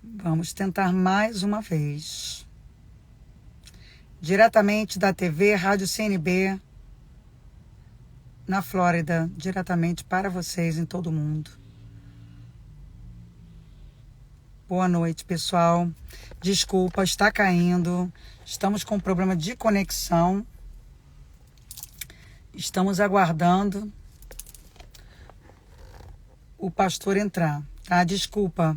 Vamos tentar mais uma vez. Diretamente da TV Rádio CNB, na Flórida, diretamente para vocês em todo o mundo. Boa noite, pessoal. Desculpa, está caindo. Estamos com um problema de conexão. Estamos aguardando o pastor entrar, tá? Desculpa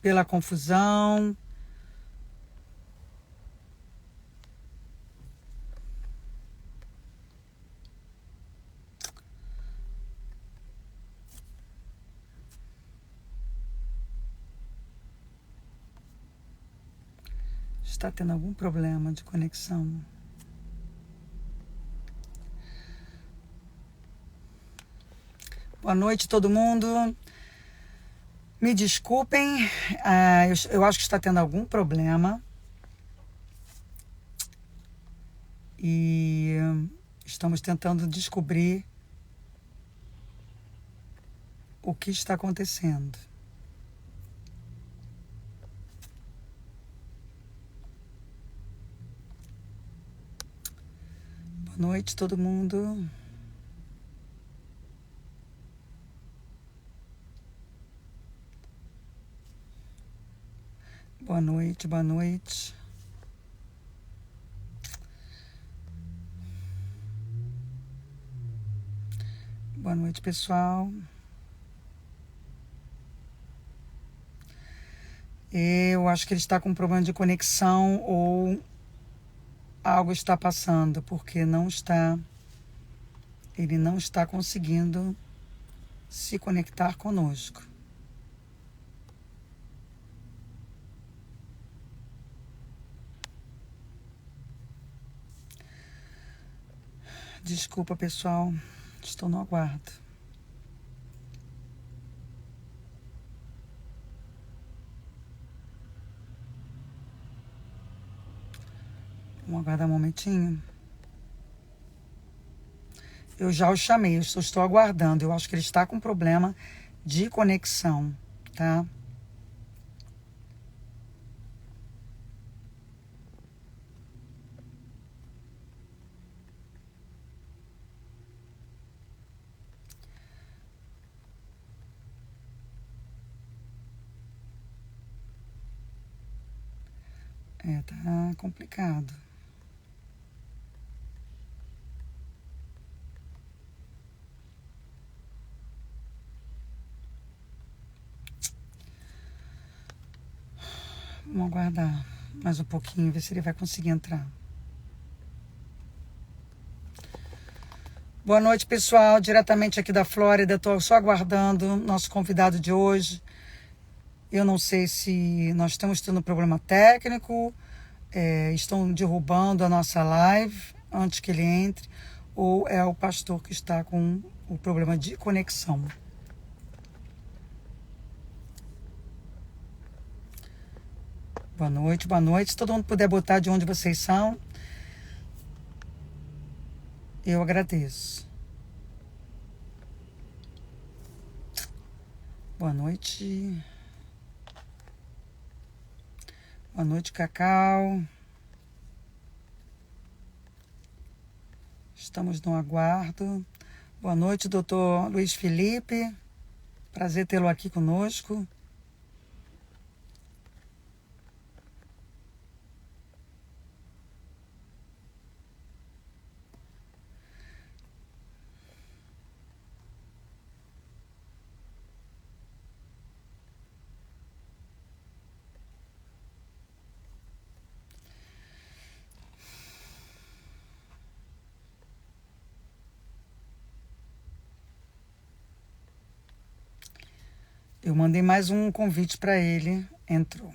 pela confusão. Está tendo algum problema de conexão. Boa noite, todo mundo. Me desculpem, eu acho que está tendo algum problema. E estamos tentando descobrir o que está acontecendo. Boa noite, todo mundo. Boa noite, boa noite. Boa noite, pessoal. Eu acho que ele está com um problema de conexão ou algo está passando, porque ele não está conseguindo se conectar conosco. Desculpa, pessoal. Estou no aguardo. Vamos aguardar um momentinho. Eu já o chamei, eu estou aguardando. Eu acho que ele está com problema de conexão, tá? Tá complicado. Vamos aguardar mais um pouquinho, ver se ele vai conseguir entrar. Boa noite, pessoal. Diretamente aqui da Flórida. Estou só aguardando nosso convidado de hoje. Eu não sei se nós estamos tendo um problema técnico, estão derrubando a nossa live antes que ele entre, ou é o pastor que está com o problema de conexão. Boa noite, boa noite. Se todo mundo puder botar de onde vocês são, eu agradeço. Boa noite. Boa noite, Cacau. Estamos no aguardo. Boa noite, doutor Luiz Felipe. Prazer tê-lo aqui conosco. Eu mandei mais um convite para ele. Entrou.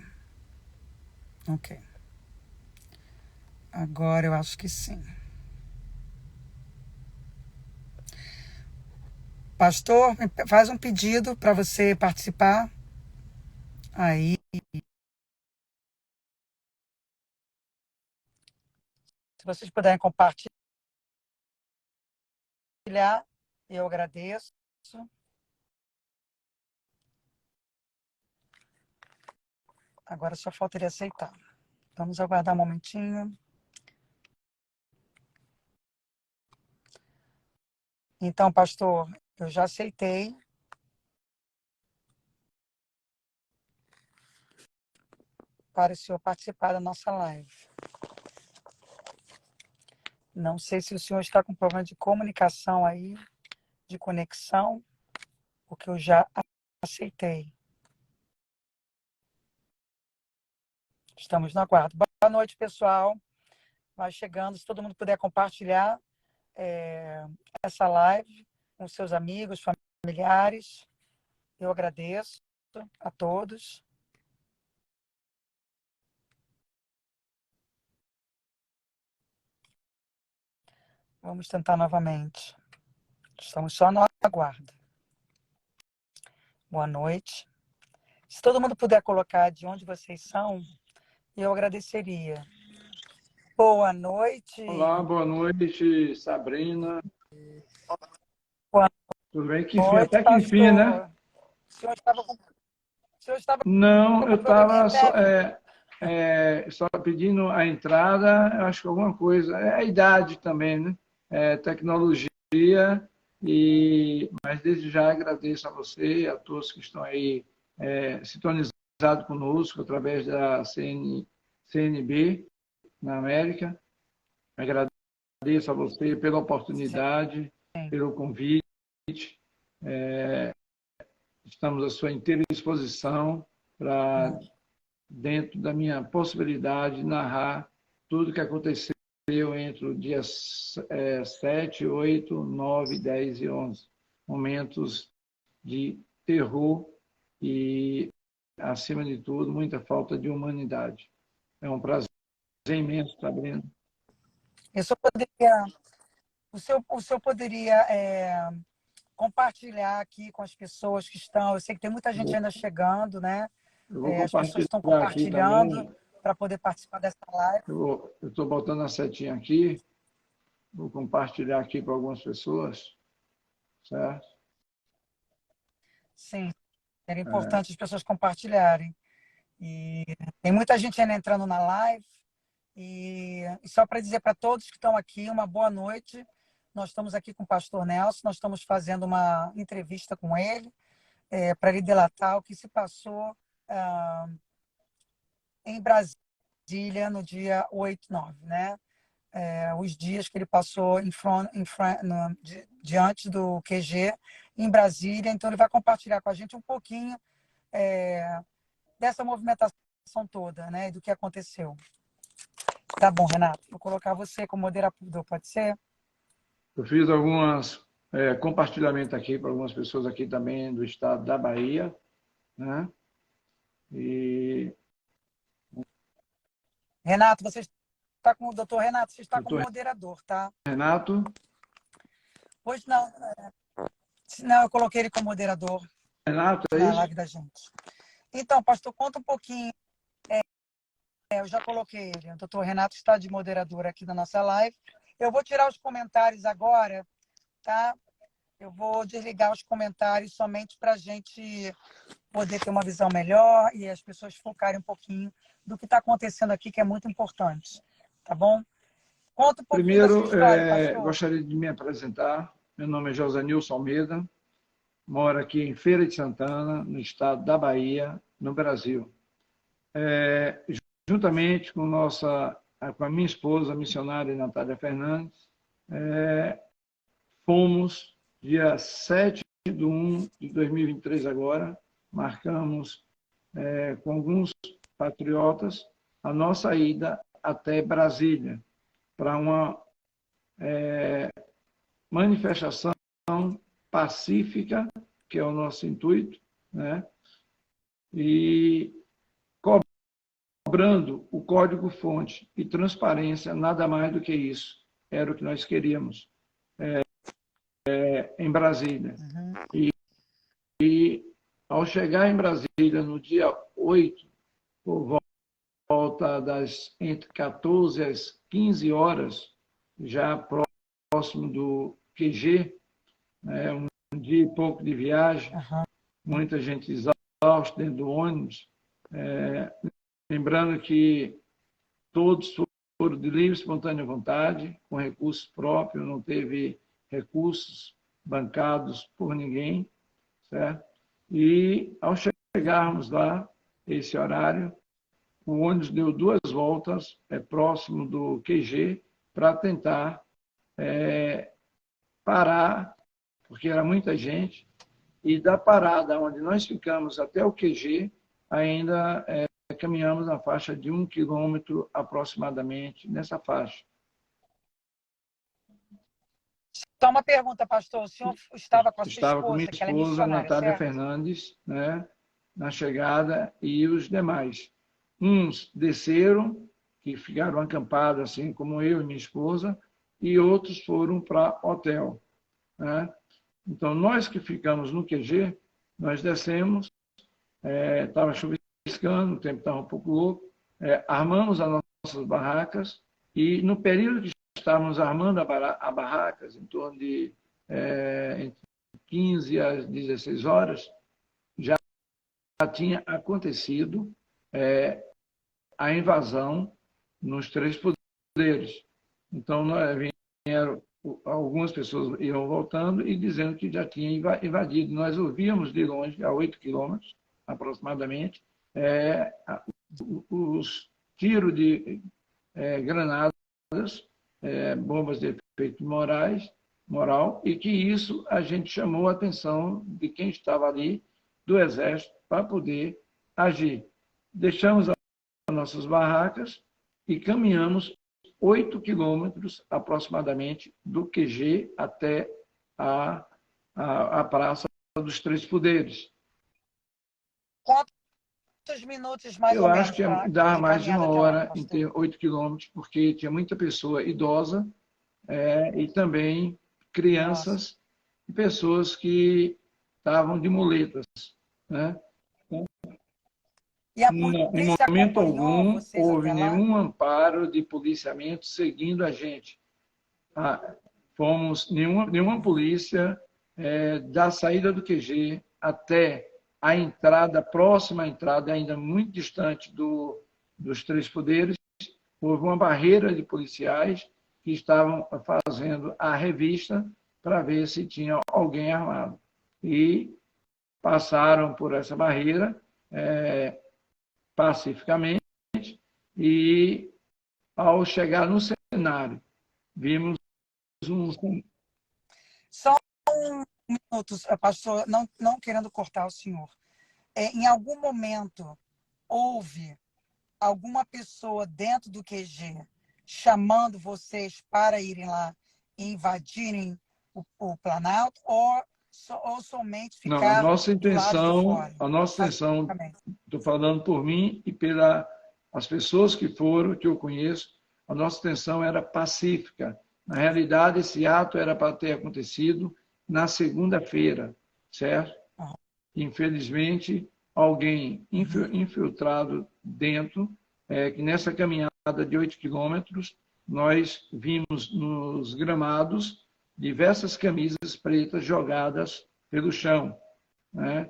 Ok. Agora eu acho que sim. Pastor, faz um pedido para você participar. Aí, se vocês puderem compartilhar, eu agradeço. Agora só falta ele aceitar. Vamos aguardar um momentinho. Então, pastor, eu já aceitei. Para o senhor participar da nossa live. Não sei se o senhor está com problema de comunicação aí, de conexão, porque eu já aceitei. Estamos no aguardo. Boa noite, pessoal. Vai chegando. Se todo mundo puder compartilhar essa live com seus amigos, familiares, eu agradeço a todos. Vamos tentar novamente. Estamos só no aguardo. Boa noite. Se todo mundo puder colocar de onde vocês são, eu agradeceria. Boa noite. Olá, boa noite, Sabrina. Boa Tudo bem? Que noite, até que enfim, né? O senhor estava Não, eu com probleminha estava técnico. só pedindo a entrada, eu acho que alguma coisa. É a idade também, né? Tecnologia, mas desde já agradeço a você e a todos que estão aí sintonizados conosco através da CNB na América. Agradeço a você pela oportunidade, pelo convite. Estamos à sua inteira disposição para, dentro da minha possibilidade, narrar tudo o que aconteceu entre o dia 7, 8, 9, 10 e 11. Momentos de terror e, acima de tudo, muita falta de humanidade. É um prazer imenso, Sabrina. O senhor poderia compartilhar aqui com as pessoas que estão. Eu sei que tem muita gente ainda chegando, né? Eu vou As pessoas estão compartilhar aqui compartilhando também. para poder participar dessa live. Eu estou botando a setinha aqui. Vou compartilhar aqui para algumas pessoas, certo? Sim, era importante as pessoas compartilharem. E tem muita gente ainda entrando na live. E só para dizer para todos que estão aqui, uma boa noite. Nós estamos aqui com o pastor Nelson, nós estamos fazendo uma entrevista com ele, para ele delatar o que se passou em Brasília no dia 8, 9, né? Os dias que ele passou diante do QG em Brasília. Então, ele vai compartilhar com a gente um pouquinho dessa movimentação toda, né? Do que aconteceu. Tá bom, Renato. Vou colocar você como moderador, pode ser? Eu fiz alguns compartilhamentos aqui para algumas pessoas aqui também do estado da Bahia, né? E Renato, você está com o doutor Renato, você está como doutor moderador, tá? Renato. Hoje não. Não, eu coloquei ele como moderador Renato, é na isso? live da gente. Então, pastor, conta um pouquinho. Eu já coloquei ele. O doutor Renato está de moderador aqui na nossa live. Eu vou tirar os comentários agora, tá? Eu vou desligar os comentários somente para a gente poder ter uma visão melhor e as pessoas focarem um pouquinho do que está acontecendo aqui, que é muito importante. Tá bom? Conta um pouquinho da sua Primeiro, história, pastor. gostaria de me apresentar. Meu nome é José Nilson Almeida, moro aqui em Feira de Santana, no estado da Bahia, no Brasil. Juntamente com a minha esposa, a missionária Natália Fernandes, fomos, dia 7/1/2023 agora, marcamos com alguns patriotas a nossa ida até Brasília, para uma manifestação pacífica, que é o nosso intuito, né? E cobrando o código-fonte e transparência, nada mais do que isso. Era o que nós queríamos em Brasília. E ao chegar em Brasília, no dia 8, por volta das entre 14 às 15 horas, já próximo do QG, né, um dia e pouco de viagem, muita gente exausta dentro do ônibus, Lembrando que todos foram de livre e espontânea vontade, com recursos próprios, não teve recursos bancados por ninguém, certo? E, ao chegarmos lá, esse horário, o ônibus deu 2 voltas próximo do QG para tentar parar, porque era muita gente, e da parada onde nós ficamos até o QG, ainda caminhamos na faixa de 1 quilômetro aproximadamente, nessa faixa. Só uma pergunta, pastor. O senhor estava com a sua Estava com minha que ela é esposa, missionária, Natália certo? Fernandes, né, na chegada, e os demais. Uns desceram, que ficaram acampados, assim como eu e minha esposa, e outros foram para hotel, né? Então, nós que ficamos no QG, nós descemos, estava chuviscando, o tempo estava um pouco louco, armamos as nossas barracas, e no período que estávamos armando a barracas, em torno de entre 15 às 16 horas, já tinha acontecido a invasão nos 3 poderes. Então, vieram, algumas pessoas iam voltando e dizendo que já tinha invadido. Nós ouvíamos de longe, a 8 quilômetros aproximadamente, os tiros de granadas, bombas de efeito moral, e que isso a gente chamou a atenção de quem estava ali, do Exército, para poder agir. Deixamos as nossas barracas e caminhamos 8 quilômetros aproximadamente do QG até a Praça dos 3 Poderes. Quantos minutos mais ou menos? Eu acho que dá mais de 1 hora em ter 8 quilômetros, porque tinha muita pessoa idosa e também crianças e pessoas que estavam de muletas, né? E a Em polícia momento acompanhou algum vocês houve até lá? nenhum amparo de policiamento seguindo a gente. Nenhuma polícia da saída do QG até a entrada, próxima à entrada, ainda muito distante dos 3 poderes, houve uma barreira de policiais que estavam fazendo a revista para ver se tinha alguém armado. E passaram por essa barreira pacificamente e, ao chegar no cenário, vimos Só minutos, pastor, não querendo cortar o senhor. Em algum momento, houve alguma pessoa dentro do QG chamando vocês para irem lá e invadirem o Planalto, ou somente Não, ficar a nossa do lado de fora? intenção, estou falando por mim e pelas pessoas que foram, que eu conheço, a nossa intenção era pacífica. Na realidade, esse ato era para ter acontecido na segunda-feira, certo? Infelizmente, alguém infiltrado dentro, que nessa caminhada de 8 quilômetros, nós vimos nos gramados diversas camisas pretas jogadas pelo chão, né?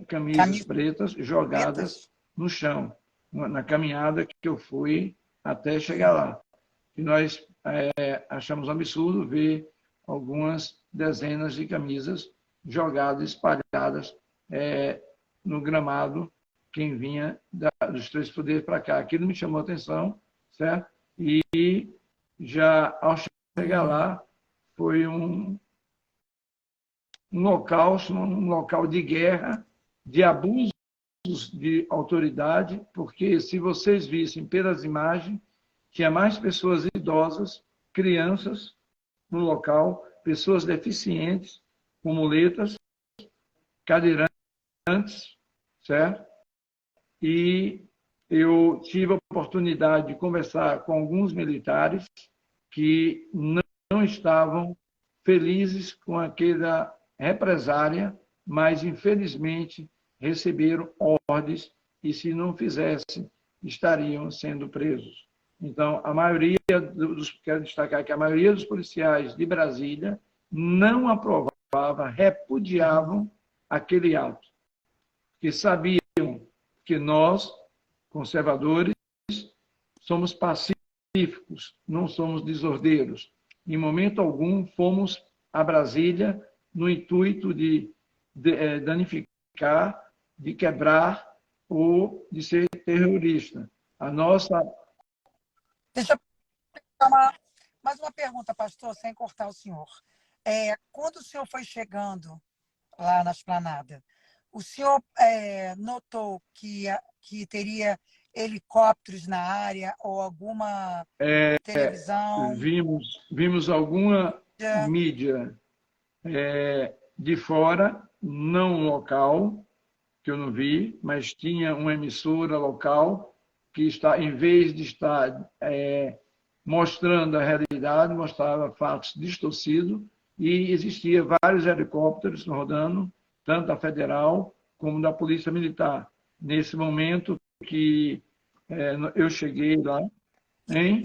Camisas pretas jogadas no chão, na caminhada que eu fui até chegar lá. E nós achamos um absurdo ver algumas dezenas de camisas jogadas, espalhadas no gramado, quem vinha dos 3 poderes para cá. Aquilo me chamou a atenção, certo? E já ao chegar lá, foi um local de guerra, de abusos de autoridade, porque se vocês vissem pelas imagens, tinha mais pessoas idosas, crianças no local, pessoas deficientes, com muletas, cadeirantes, certo? E eu tive a oportunidade de conversar com alguns militares que não estavam felizes com aquela represária, mas, infelizmente, receberam ordens e, se não fizessem, estariam sendo presos. Então, quero destacar que a maioria dos policiais de Brasília não aprovava, repudiavam aquele ato, que sabiam que nós, conservadores, somos pacíficos, não somos desordeiros. Em momento algum, fomos a Brasília no intuito de danificar, de quebrar ou de ser terrorista. A nossa... Deixa eu mais uma pergunta, pastor, sem cortar o senhor. Quando o senhor foi chegando lá na esplanada, o senhor notou que teria helicópteros na área ou alguma televisão? Vimos alguma mídia de fora, não local, que eu não vi, mas tinha uma emissora local que em vez de estar mostrando a realidade, mostrava fatos distorcidos e existia vários helicópteros rodando, tanto da Federal como da Polícia Militar. Nesse momento que eu cheguei lá, hein?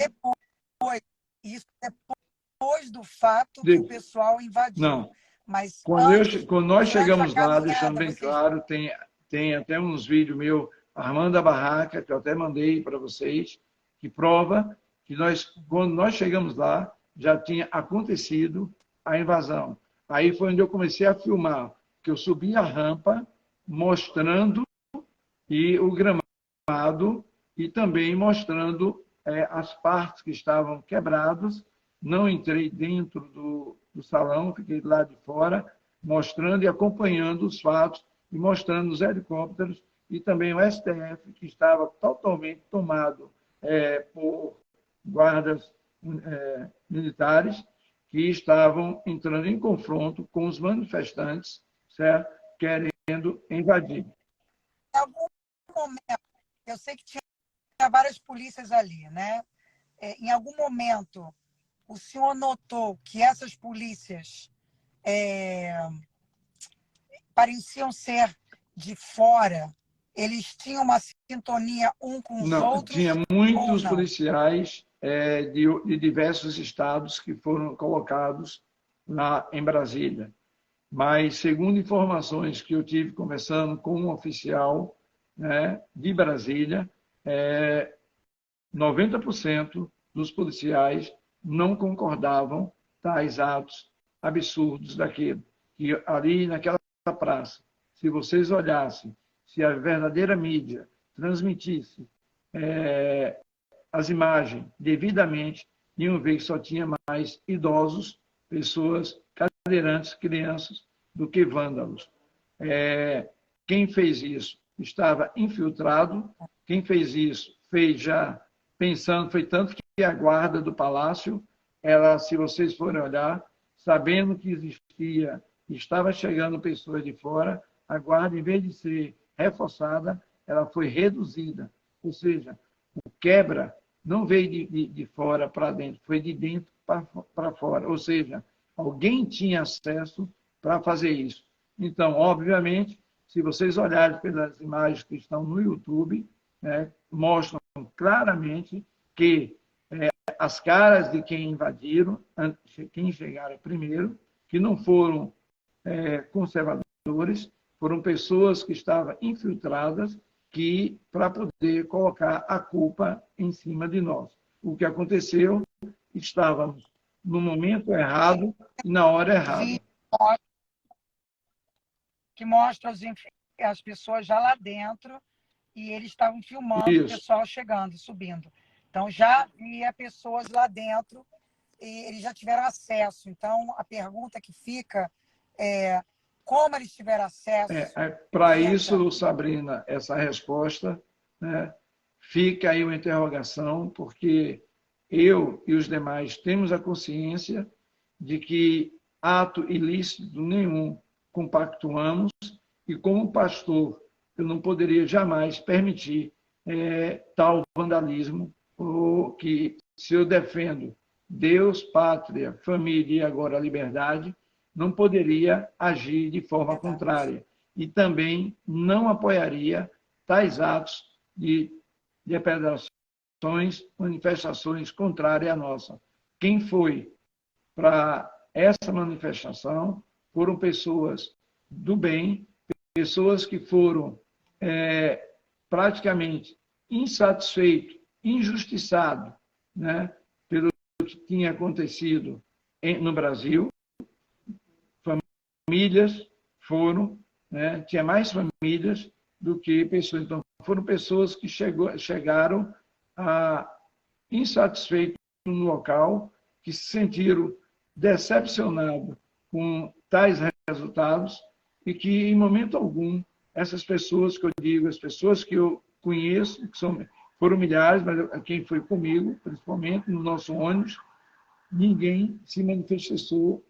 Isso depois do fato que o pessoal invadiu. Não. Mas quando nós chegamos lá, deixando bem vocês... claro, tem até uns vídeos meus armando a barraca, que eu até mandei para vocês, que prova que quando nós chegamos lá, já tinha acontecido a invasão. Aí foi onde eu comecei a filmar, que eu subi a rampa, mostrando e o gramado, e também mostrando as partes que estavam quebradas. Não entrei dentro do salão, fiquei lá de fora, mostrando e acompanhando os fatos, e mostrando os helicópteros, e também o STF, que estava totalmente tomado por guardas militares, que estavam entrando em confronto com os manifestantes, certo? Querendo invadir. Em algum momento, eu sei que tinha várias polícias ali, né? Em algum momento, o senhor notou que essas polícias pareciam ser de fora? Eles tinham uma sintonia um com os outros? Tinha muitos policiais de diversos estados que foram colocados lá em Brasília. Mas, segundo informações que eu tive conversando com um oficial de Brasília, 90% dos policiais não concordavam tais atos absurdos daquilo. E ali naquela praça, se vocês olhassem, se a verdadeira mídia transmitisse as imagens devidamente, iam ver que só tinha mais idosos, pessoas cadeirantes, crianças, do que vândalos. Quem fez isso estava infiltrado, quem fez isso fez já pensando, foi tanto que a guarda do palácio, ela, se vocês forem olhar, sabendo que existia, estava chegando pessoas de fora, a guarda, em vez de ser reforçada, ela foi reduzida. Ou seja, o quebra não veio de fora para dentro, foi de dentro para fora. Ou seja, alguém tinha acesso para fazer isso. Então, obviamente, se vocês olharem pelas imagens que estão no YouTube, mostram claramente que as caras de quem invadiram, quem chegaram primeiro, que não foram conservadores, foram pessoas que estavam infiltradas para poder colocar a culpa em cima de nós. O que aconteceu, estávamos no momento errado e na hora errada. Que mostra as pessoas já lá dentro e eles estavam filmando o pessoal chegando e subindo. Então, já havia pessoas lá dentro e eles já tiveram acesso. Então, a pergunta que fica é como eles tiveram acesso? Para isso, Sabrina, essa resposta, fica aí uma interrogação, porque eu e os demais temos a consciência de que ato ilícito nenhum compactuamos e, como pastor, eu não poderia jamais permitir tal vandalismo, ou que, se eu defendo Deus, pátria, família e agora a liberdade, não poderia agir de forma contrária. E também não apoiaria tais atos de depredações, manifestações contrárias à nossa. Quem foi para essa manifestação foram pessoas do bem, pessoas que foram praticamente insatisfeito, injustiçado, né, pelo que tinha acontecido no Brasil. Famílias foram, né, tinha mais famílias do que pessoas. Então, foram pessoas que chegaram a insatisfeitos no local, que se sentiram decepcionados com tais resultados e que, em momento algum, essas pessoas que eu digo, as pessoas que eu conheço, foram milhares, mas quem foi comigo, principalmente no nosso ônibus, ninguém se manifestou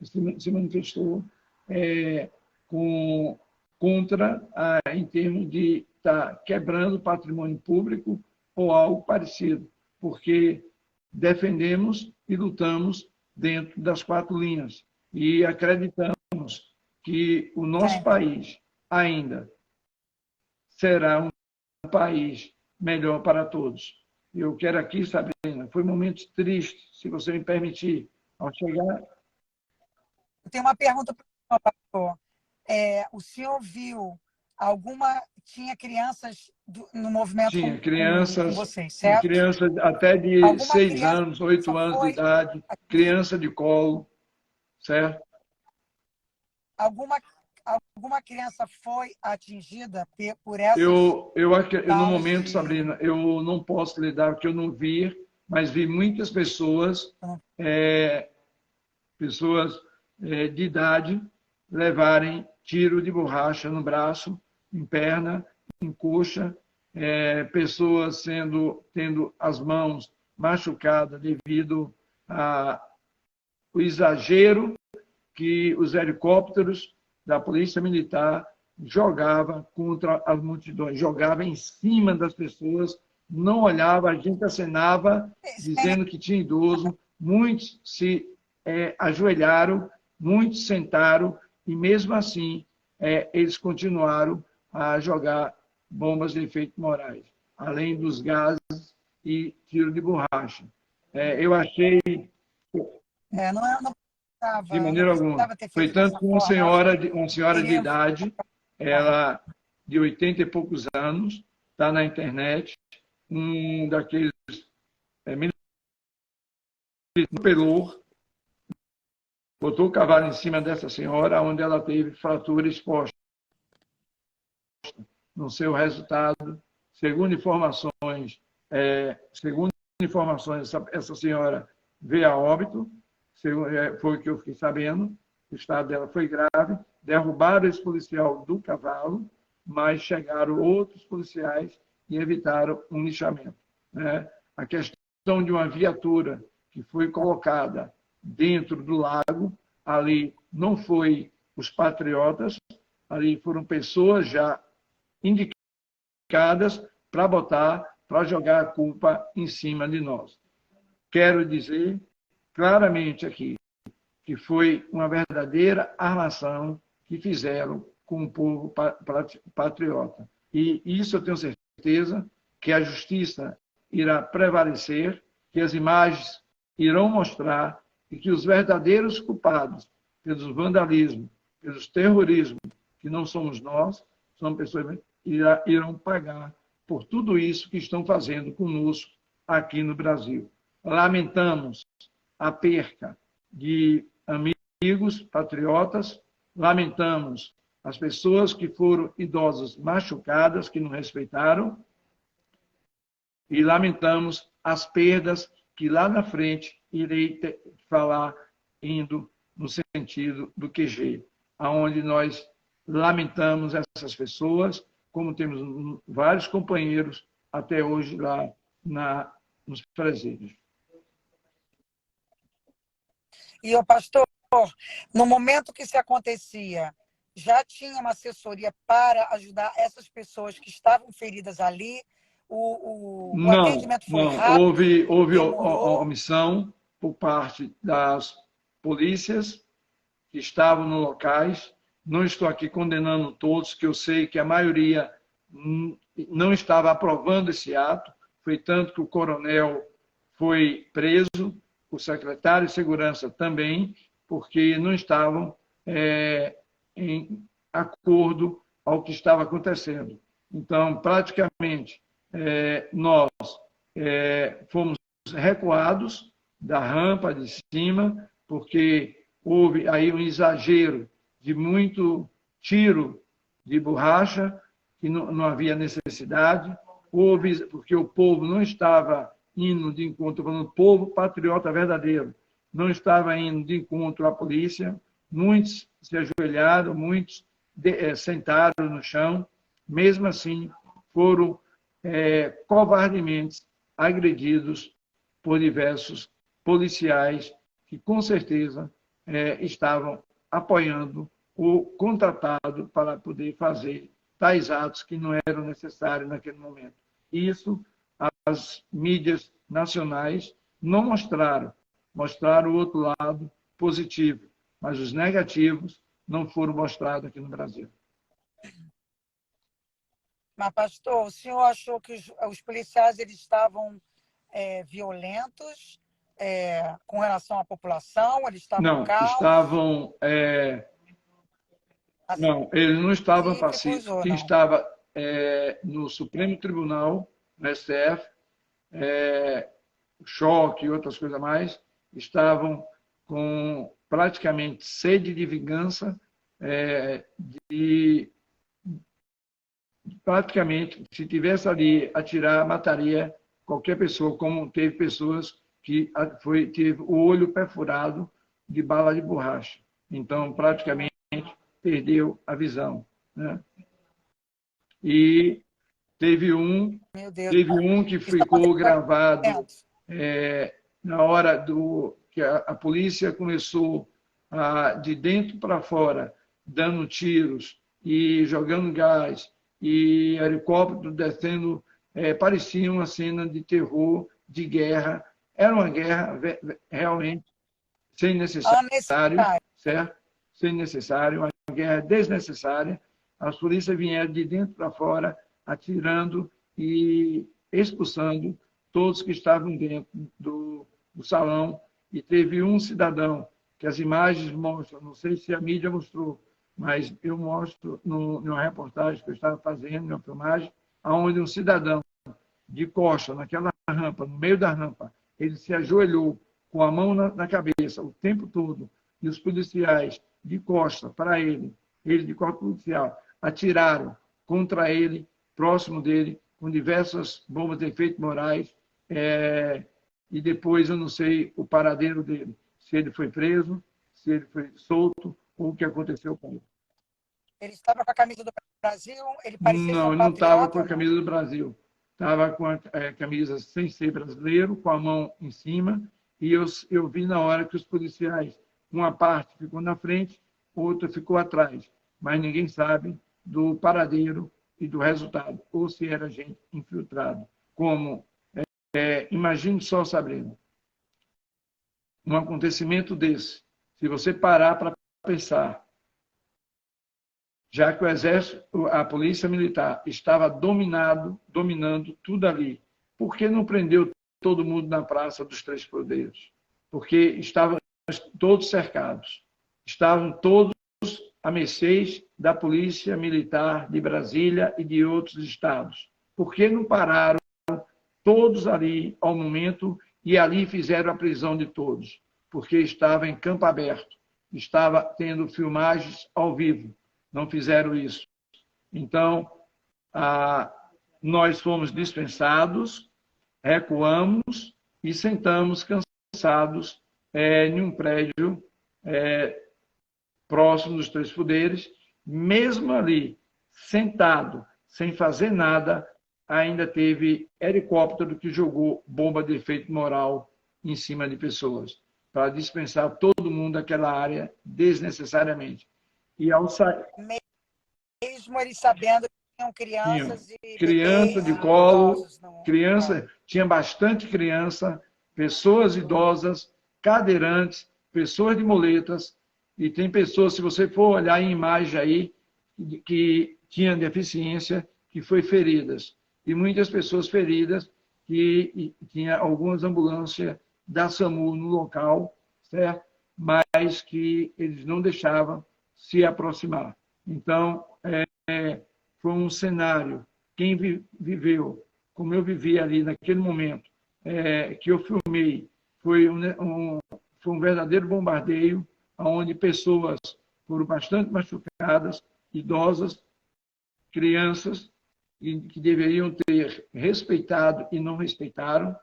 contra, em termos de estar quebrando o patrimônio público ou algo parecido, porque defendemos e lutamos dentro das 4 linhas e acreditamos que o nosso país ainda será um país melhor para todos. Eu quero aqui, Sabrina, foi um momento triste, se você me permitir, ao chegar... Eu tenho uma pergunta para o senhor, pastor. O senhor viu tinha crianças no movimento Tinha com vocês, certo? Crianças até de 6 anos, 8 anos de idade, criança de colo, certo? Alguma criança foi atingida por essas... No momento, Sabrina, eu não posso lhe dar, porque eu não vi, mas vi muitas pessoas, de idade, levarem tiro de borracha no braço, em perna, em coxa, pessoas tendo as mãos machucadas devido ao exagero que os helicópteros da Polícia Militar jogava contra as multidões, jogava em cima das pessoas, não olhava, a gente acenava dizendo que tinha idoso, muitos se ajoelharam, muitos sentaram, e mesmo assim eles continuaram a jogar bombas de efeito morais, além dos gases e tiro de borracha. Eu achei... de maneira alguma. Foi tanto que uma senhora de idade, ela de 80 e poucos anos, está na internet, um daqueles pelor, botou o cavalo em cima dessa senhora, onde ela teve fratura exposta. No seu resultado, segundo informações, essa senhora veio a óbito, foi o que eu fiquei sabendo, o estado dela foi grave, derrubaram esse policial do cavalo, mas chegaram outros policiais e evitaram um lixamento. A questão de uma viatura que foi colocada dentro do lago, ali não foi os patriotas, ali foram pessoas já indicadas para jogar a culpa em cima de nós. Quero dizer claramente aqui que foi uma verdadeira armação que fizeram com o povo patriota. E isso eu tenho certeza que a justiça irá prevalecer, que as imagens irão mostrar e que os verdadeiros culpados pelos vandalismos, pelos terrorismos, que não somos nós, são pessoas irão pagar por tudo isso que estão fazendo conosco aqui no Brasil. Lamentamos a perca de amigos patriotas, lamentamos as pessoas que foram idosas machucadas, que não respeitaram, e lamentamos as perdas que lá na frente irei falar indo no sentido do QG, aonde nós lamentamos essas pessoas, como temos vários companheiros até hoje lá nos presídios. E o pastor, no momento que isso acontecia, já tinha uma assessoria para ajudar essas pessoas que estavam feridas ali? O atendimento foi rápido? Houve omissão por parte das polícias que estavam nos locais. Não estou aqui condenando todos, que eu sei que a maioria não estava aprovando esse ato. Foi tanto que o coronel foi preso, o secretário de Segurança também, porque não estavam em acordo ao que estava acontecendo. Então, praticamente, nós fomos recuados da rampa de cima, porque houve aí um exagero de muito tiro de borracha, que não havia necessidade, houve, porque o povo não estava indo de encontro, falando, povo patriota verdadeiro, não estava indo de encontro à polícia, muitos se ajoelharam, muitos sentaram no chão, mesmo assim foram covardemente agredidos por diversos policiais que, com certeza, estavam apoiando o contratado para poder fazer tais atos que não eram necessários naquele momento. Isso as mídias nacionais não mostraram, mostraram o outro lado positivo, mas os negativos não foram mostrados aqui no Brasil. Mas, pastor, o senhor achou que os policiais eles estavam violentos com relação à população? Eles estavam Não, calmos? estavam. Não, eles não estavam pacíficos. Pacíficos ou Quem não? estava no Supremo Tribunal, no STF, choque e outras coisas mais, estavam com praticamente sede de vingança, de praticamente, se tivesse ali atirar, mataria qualquer pessoa, como teve pessoas que teve o olho perfurado de bala de borracha. Então, praticamente, perdeu a visão. Né? E teve um, Meu Deus, teve um que isso ficou aconteceu gravado na hora que a polícia começou de dentro para fora, dando tiros e jogando gás, e helicóptero descendo, parecia uma cena de terror, de guerra. Era uma guerra realmente sem necessário, necessário. certo? Sem necessário, uma guerra desnecessária. As polícias vieram de dentro para fora, atirando e expulsando todos que estavam dentro do salão. E teve um cidadão, que as imagens mostram, não sei se a mídia mostrou, mas eu mostro numa reportagem que eu estava fazendo, numa filmagem, onde um cidadão de costa, naquela rampa, no meio da rampa, ele se ajoelhou com a mão na cabeça o tempo todo, e os policiais de costa para ele de costa policial, atiraram contra ele, próximo dele, com diversas bombas de efeito morais, e depois eu não sei o paradeiro dele, se ele foi preso, se ele foi solto, ou o que aconteceu com ele. Ele estava com a camisa do Brasil, ele parecia ser Não, um ele não estava com patriota a ou não? camisa do Brasil. Estava com a camisa sem ser brasileiro, com a mão em cima, e eu vi na hora que os policiais, uma parte ficou na frente, outra ficou atrás, mas ninguém sabe do paradeiro e do resultado, ou se era gente infiltrada. Como, imagine só, Sabrina, um acontecimento desse, se você parar para pensar, já que o exército, a polícia militar estava dominando tudo ali, por que não prendeu todo mundo na Praça dos Três Poderes? Porque estavam todos cercados, estavam todos a mercê da polícia militar de Brasília e de outros estados. Por que não pararam todos ali ao momento e ali fizeram a prisão de todos? Porque estava em campo aberto, estava tendo filmagens ao vivo. Não fizeram isso. Então, nós fomos dispensados, recuamos e sentamos cansados em um prédio próximo dos Três Poderes. Mesmo ali, sentado, sem fazer nada, ainda teve helicóptero que jogou bomba de efeito moral em cima de pessoas, para dispensar todo mundo daquela área desnecessariamente. E ao sair, Mesmo eles sabendo que tinham crianças e criança bebês de e colo, idosos no criança, tinha bastante criança, pessoas idosas, cadeirantes, pessoas de muletas, e tem pessoas, se você for olhar em imagem aí, que tinham deficiência, que foi feridas. E muitas pessoas feridas, que tinha algumas ambulâncias da SAMU no local, certo? Mas que eles não deixavam se aproximar. Então, foi um cenário quem viveu, como eu vivi ali naquele momento, que eu filmei, foi um verdadeiro bombardeio, onde pessoas foram bastante machucadas, idosas, crianças, que deveriam ter respeitado e não respeitaram.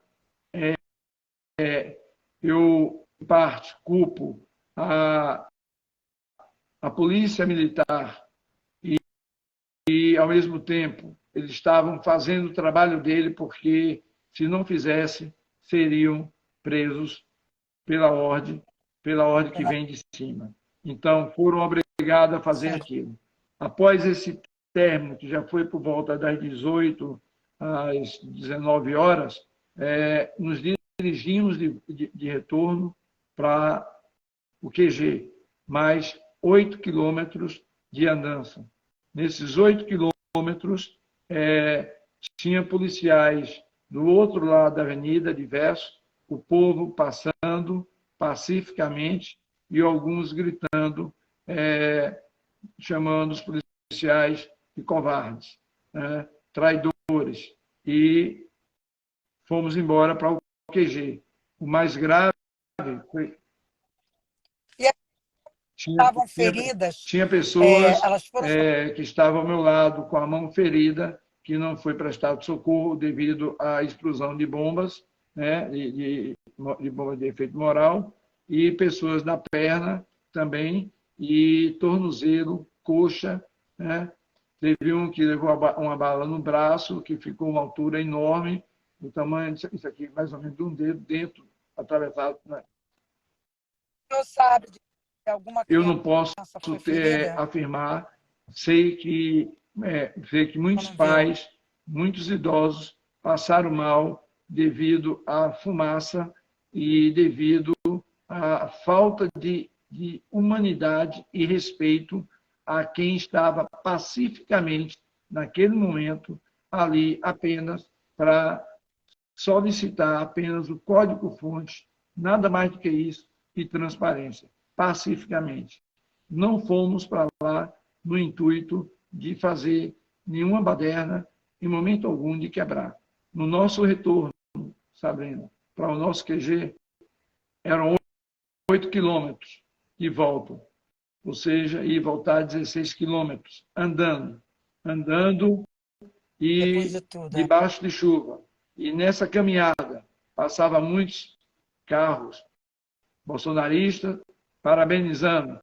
Eu, em parte, culpo a polícia militar e, ao mesmo tempo, eles estavam fazendo o trabalho dele porque, se não fizesse, seriam presos pela ordem que vem de cima. Então, foram obrigados a fazer aquilo. Após esse término, que já foi por volta das 18 às 19 horas, nos dirigimos de retorno para o QG, mais 8 quilômetros de andança. Nesses 8 quilômetros, tinha policiais do outro lado da avenida, diversos, o povo passando pacificamente e alguns gritando, chamando os policiais de covardes, traidores. E fomos embora para o QG. O mais grave foi... Estavam feridas? Tinha pessoas elas foram... que estavam ao meu lado com a mão ferida, que não foi prestado socorro devido à explosão de bombas, né, de bomba de efeito moral, e pessoas na perna também, e tornozelo, coxa, né? Teve um que levou uma bala no braço, que ficou uma altura enorme, do tamanho, isso aqui, mais ou menos de um dedo, dentro, atravessado. Né? O senhor sabe de alguma criança? Eu não posso afirmar, sei que muitos pais, muitos idosos passaram mal devido à fumaça e devido à falta de humanidade e respeito a quem estava pacificamente, naquele momento, ali apenas para solicitar apenas o código-fonte, nada mais do que isso, e transparência, pacificamente. Não fomos para lá no intuito de fazer nenhuma baderna, em momento algum de quebrar. No nosso retorno, Sabrina, para o nosso QG, eram 8 quilômetros de volta, ou seja, ir voltar 16 quilômetros, andando e debaixo de chuva. E nessa caminhada, passava muitos carros bolsonaristas parabenizando,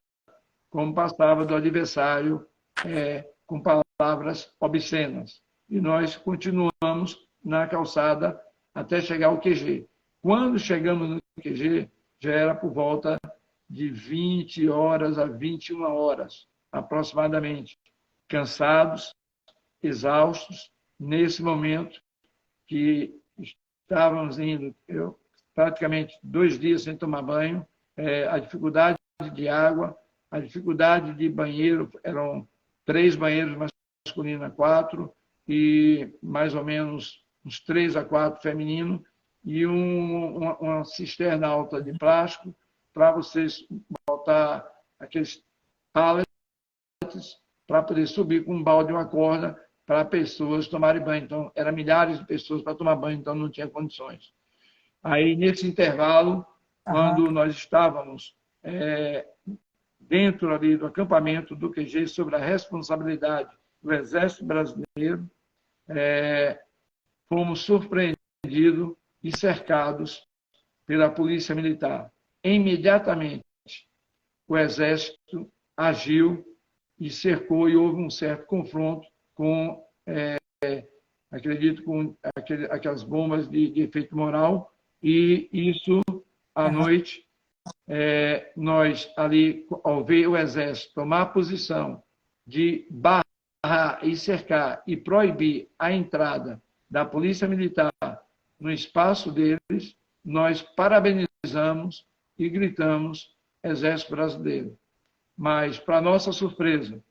como passava do adversário com palavras obscenas. E nós continuamos na calçada até chegar ao QG. Quando chegamos no QG, já era por volta de 20 horas a 21 horas, aproximadamente. Cansados, exaustos, nesse momento que estávamos indo, praticamente 2 dias sem tomar banho, a dificuldade de água, a dificuldade de banheiro, eram 3 banheiros masculinos a 4, e mais ou menos uns 3 a 4 femininos, e uma cisterna alta de plástico, para vocês botar aqueles pallets, para poder subir com um balde e uma corda, para pessoas tomarem banho. Então, eram milhares de pessoas para tomar banho, então não tinha condições. Aí, nesse intervalo, quando nós estávamos dentro ali do acampamento do QG, sobre a responsabilidade do Exército Brasileiro, fomos surpreendidos e cercados pela Polícia Militar. Imediatamente, o Exército agiu e cercou, e houve um certo confronto com, acredito, com aquelas bombas de efeito moral, e isso, à noite, nós ali, ao ver o Exército tomar a posição de barrar e cercar e proibir a entrada da Polícia Militar no espaço deles, nós parabenizamos e gritamos Exército Brasileiro. Mas, para nossa surpresa,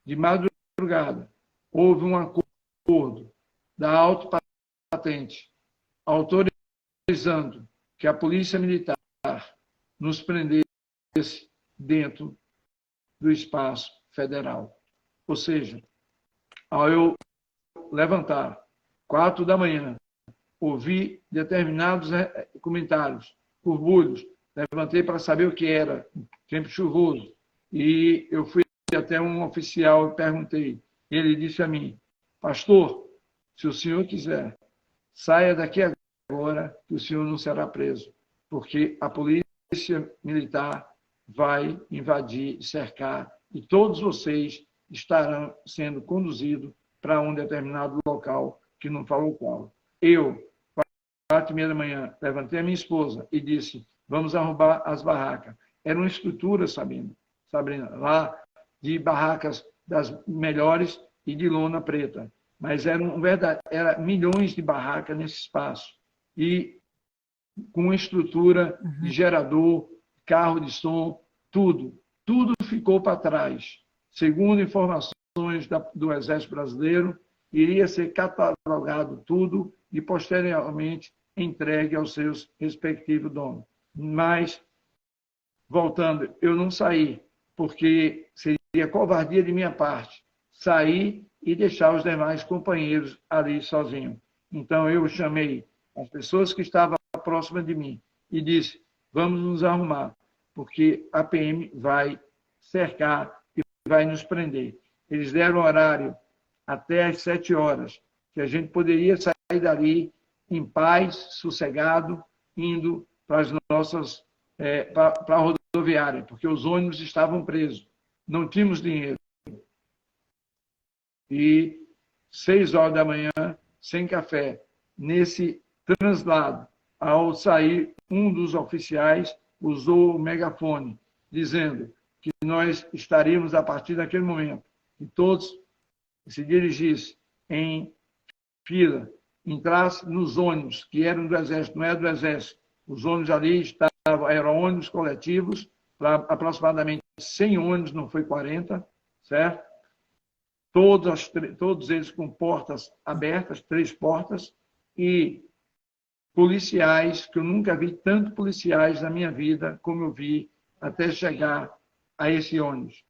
de madrugada, houve um acordo da Alta Patente autorizando que a Polícia Militar nos prendesse dentro do espaço federal. Ou seja, ao eu levantar. 4 da manhã. Ouvi determinados comentários, burbulhos. Levantei para saber o que era. Tempo chuvoso. E eu fui até um oficial e perguntei. Ele disse a mim, pastor, se o senhor quiser, saia daqui agora que o senhor não será preso, porque a polícia militar vai invadir, cercar, e todos vocês estarão sendo conduzidos para um determinado local, que não falou qual. Eu, 4h30 da manhã, levantei a minha esposa e disse, vamos arrombar as barracas. Era uma estrutura, Sabrina, lá de barracas das melhores e de lona preta. Mas era milhões de barracas nesse espaço. E com uma estrutura de gerador, carro de som, tudo. Tudo ficou para trás. Segundo informações do Exército Brasileiro, iria ser catalogado tudo e, posteriormente, entregue aos seus respectivos donos. Mas, voltando, eu não saí, porque seria covardia de minha parte sair e deixar os demais companheiros ali sozinhos. Então, eu chamei as pessoas que estavam próximas de mim e disse, vamos nos arrumar, porque a PM vai cercar e vai nos prender. Eles deram horário até às 7 horas, que a gente poderia sair dali em paz, sossegado, indo para as nossas, para a rodoviária, porque os ônibus estavam presos. Não tínhamos dinheiro. E 6 horas da manhã, sem café, nesse translado, ao sair, um dos oficiais usou o megafone, dizendo que nós estaríamos, a partir daquele momento, que todos se dirigissem em fila, entrassem nos ônibus, que eram do Exército, não era do Exército. Os ônibus ali eram ônibus coletivos, para aproximadamente 100 ônibus, não foi 40, certo? Todos eles com portas abertas, 3 portas, e policiais, que eu nunca vi tanto policiais na minha vida como eu vi até chegar a esse ônibus.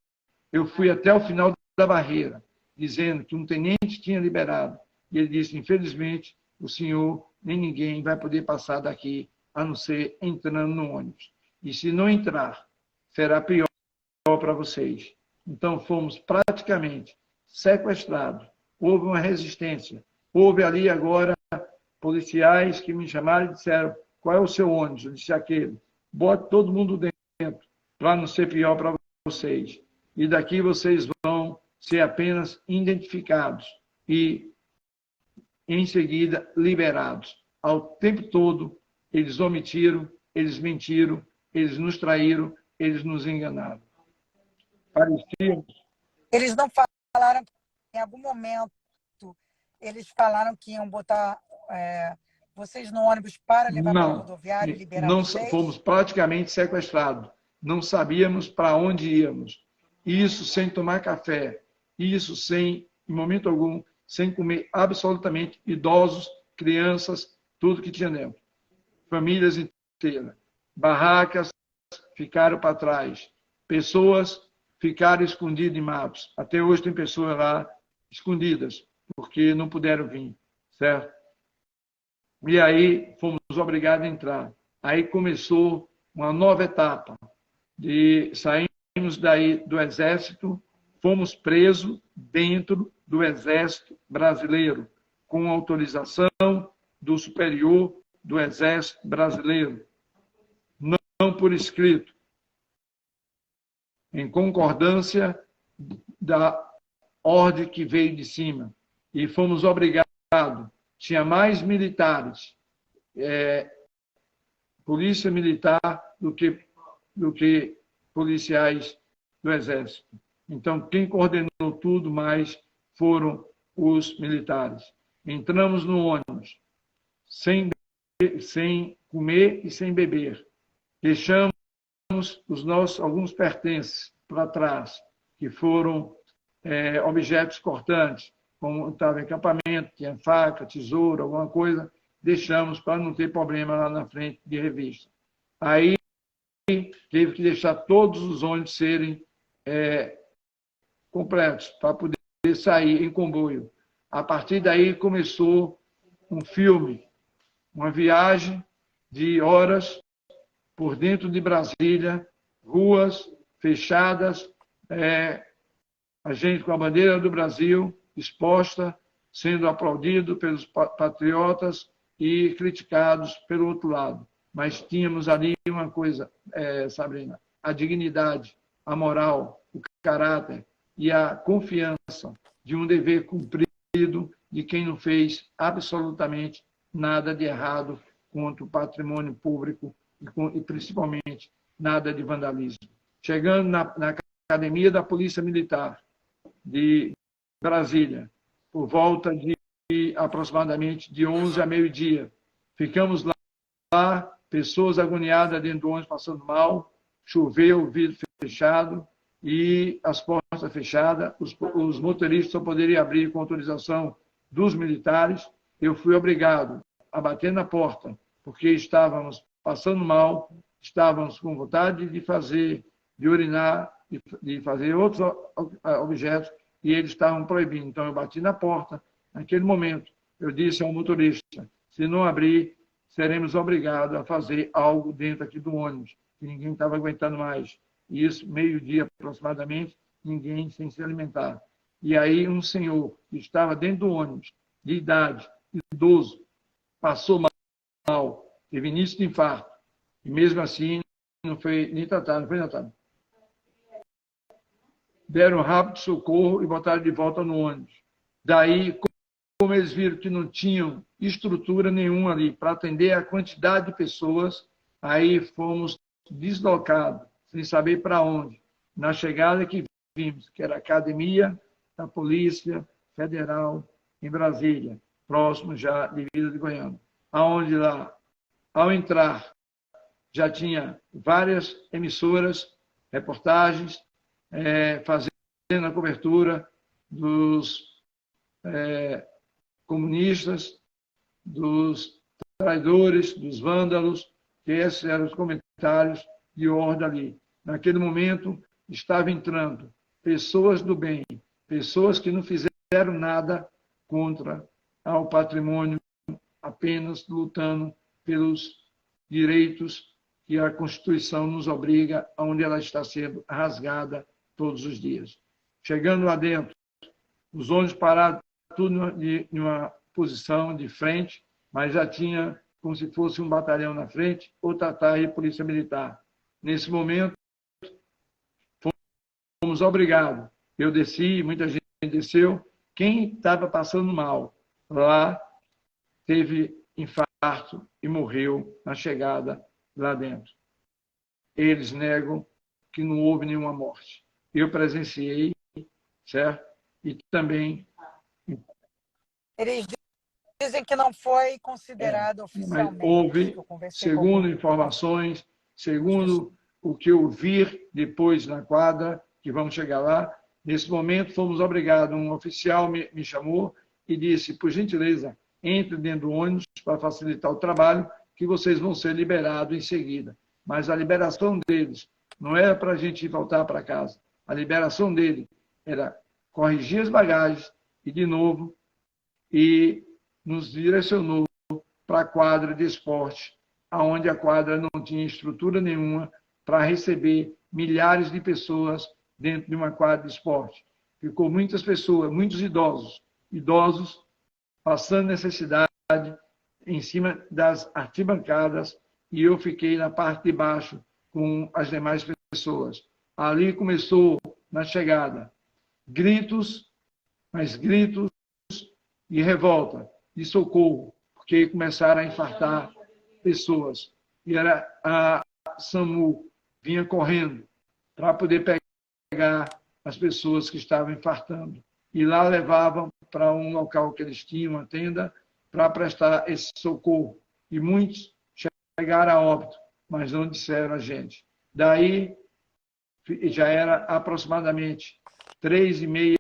Eu fui até o final da barreira, dizendo que um tenente tinha liberado. E ele disse, infelizmente, o senhor nem ninguém vai poder passar daqui, a não ser entrando no ônibus. E se não entrar, será pior para vocês. Então, fomos praticamente sequestrados. Houve uma resistência. Houve ali agora policiais que me chamaram e disseram, qual é o seu ônibus? Eu disse, aquele. Bote todo mundo dentro, para não ser pior para vocês. E daqui vocês vão ser apenas identificados e, em seguida, liberados. Ao tempo todo, eles omitiram, eles mentiram, eles nos traíram, eles nos enganaram. Parecia... Eles não falaram que, em algum momento, eles falaram que iam botar vocês no ônibus para levar para a rodoviária e liberar vocês? Fomos praticamente sequestrados. Não sabíamos para onde íamos. Isso sem tomar café. Isso sem, em momento algum, sem comer absolutamente idosos, crianças, tudo que tinha dentro. Famílias inteiras. Barracas ficaram para trás. Pessoas ficaram escondidas em matos. Até hoje tem pessoas lá escondidas, porque não puderam vir, certo? E aí fomos obrigados a entrar. Aí começou uma nova etapa. Saímos daí do Exército, fomos presos dentro do Exército Brasileiro, com autorização do superior do Exército Brasileiro. Não por escrito, em concordância da ordem que veio de cima. E fomos obrigados. Tinha mais militares, polícia militar, do que policiais do Exército. Então, quem coordenou tudo mais foram os militares. Entramos no ônibus, sem comer e sem beber. Deixamos alguns pertences para trás, que foram objetos cortantes, como estava em acampamento, tinha faca, tesoura, alguma coisa, deixamos para não ter problema lá na frente de revista. Aí teve que deixar todos os ônibus serem completos, para poder sair em comboio. A partir daí começou um filme, uma viagem de horas por dentro de Brasília, ruas fechadas, a gente com a bandeira do Brasil exposta, sendo aplaudido pelos patriotas e criticados pelo outro lado. Mas tínhamos ali uma coisa, Sabrina, a dignidade, a moral, o caráter e a confiança de um dever cumprido de quem não fez absolutamente nada de errado contra o patrimônio público e principalmente nada de vandalismo. Chegando na Academia da Polícia Militar de Brasília, por volta de aproximadamente de 11 a meio-dia. Ficamos lá, pessoas agoniadas dentro do ônibus passando mal, choveu, vidro fechado e as portas fechadas, os motoristas só poderiam abrir com autorização dos militares. Eu fui obrigado a bater na porta, porque estávamos passando mal, estávamos com vontade de urinar, de fazer outros objetos, e eles estavam proibindo. Então, eu bati na porta. Naquele momento, eu disse ao motorista, se não abrir, seremos obrigados a fazer algo dentro aqui do ônibus, que ninguém estava aguentando mais. E isso, meio-dia aproximadamente, ninguém sem se alimentar. E aí, um senhor que estava dentro do ônibus, de idade, idoso, passou mal, teve início de infarto. E mesmo assim, não foi nem tratado, não foi tratado. Deram rápido socorro e botaram de volta no ônibus. Daí, como eles viram que não tinham estrutura nenhuma ali para atender a quantidade de pessoas, aí fomos deslocados, sem saber para onde. Na chegada que vimos, que era a Academia da Polícia Federal em Brasília, próximo já de Vila de Goiânia. Aonde lá, ao entrar, já tinha várias emissoras, reportagens, fazendo a cobertura dos comunistas, dos traidores, dos vândalos, que esses eram os comentários de ordem ali. Naquele momento, estava entrando pessoas do bem, pessoas que não fizeram nada contra o patrimônio, apenas lutando pelos direitos que a Constituição nos obriga, onde ela está sendo rasgada todos os dias. Chegando lá dentro, os ônibus parados, tudo em uma posição de frente, mas já tinha como se fosse um batalhão na frente, outra tarde polícia militar. Nesse momento, fomos obrigados. Eu desci, muita gente desceu. Quem estava passando mal lá teve infarto e morreu na chegada lá dentro. Eles negam que não houve nenhuma morte. Eu presenciei, certo? E também... Eles dizem que não foi considerado oficialmente. Mas houve, segundo informações, segundo o que eu vi depois na quadra, que vamos chegar lá, nesse momento fomos obrigados, um oficial me chamou e disse, por gentileza, entre dentro do ônibus para facilitar o trabalho, que vocês vão ser liberados em seguida. Mas a liberação deles não era para a gente voltar para casa. A liberação dele era corrigir as bagagens e, de novo, e nos direcionou para a quadra de esporte, onde a quadra não tinha estrutura nenhuma para receber milhares de pessoas dentro de uma quadra de esporte. Ficou muitas pessoas, muitos idosos passando necessidade em cima das arquibancadas, e eu fiquei na parte de baixo com as demais pessoas. Ali começou, na chegada, gritos, mas gritos de revolta, de socorro, porque começaram a infartar pessoas. E era a SAMU vinha correndo para poder pegar as pessoas que estavam infartando. E lá levavam para um local que eles tinham, uma tenda, para prestar esse socorro. E muitos chegaram a óbito, mas não disseram a gente. Daí, já era aproximadamente 3h30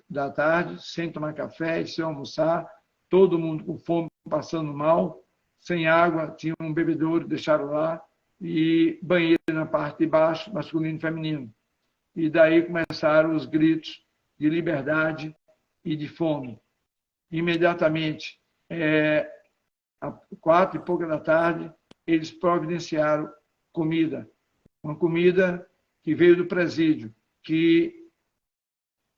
da tarde, sem tomar café e sem almoçar, todo mundo com fome, passando mal, sem água, tinha um bebedouro, deixaram lá, e banheiro na parte de baixo, masculino e feminino. E daí começaram os gritos de liberdade e de fome. imediatamente, às 4h pouca da tarde, eles providenciaram comida. Uma comida que veio do presídio, que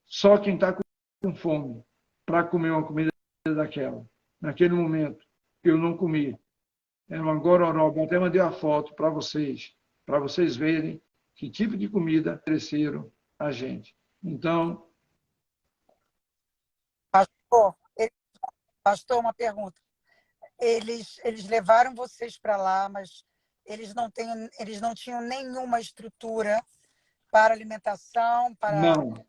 só quem está com fome para comer uma comida daquela. Naquele momento, eu não comi. Era uma gororoba. Eu até mandei a foto para vocês verem que tipo de comida ofereceram a gente. Então, pastor, uma pergunta. Eles levaram vocês para lá, mas eles não tinham nenhuma estrutura para alimentação,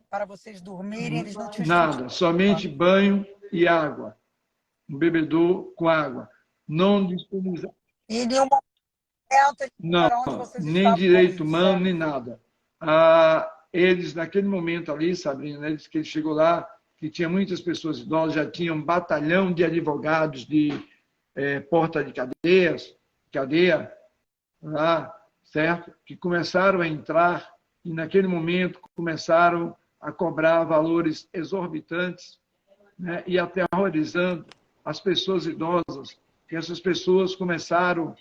para vocês dormirem, eles não tinham nada, somente banho e água. Um bebedouro com água. Não disponibilizaram. E nenhum momento Não, onde vocês nem estavam direito com humano, nem nada. Eles, naquele momento ali, Sabrina, que ele chegou lá, que tinha muitas pessoas idosas, já tinha um batalhão de advogados de porta de cadeia, lá, certo? Que começaram a entrar e, naquele momento, começaram a cobrar valores exorbitantes, né? E aterrorizando as pessoas idosas, que essas pessoas começaram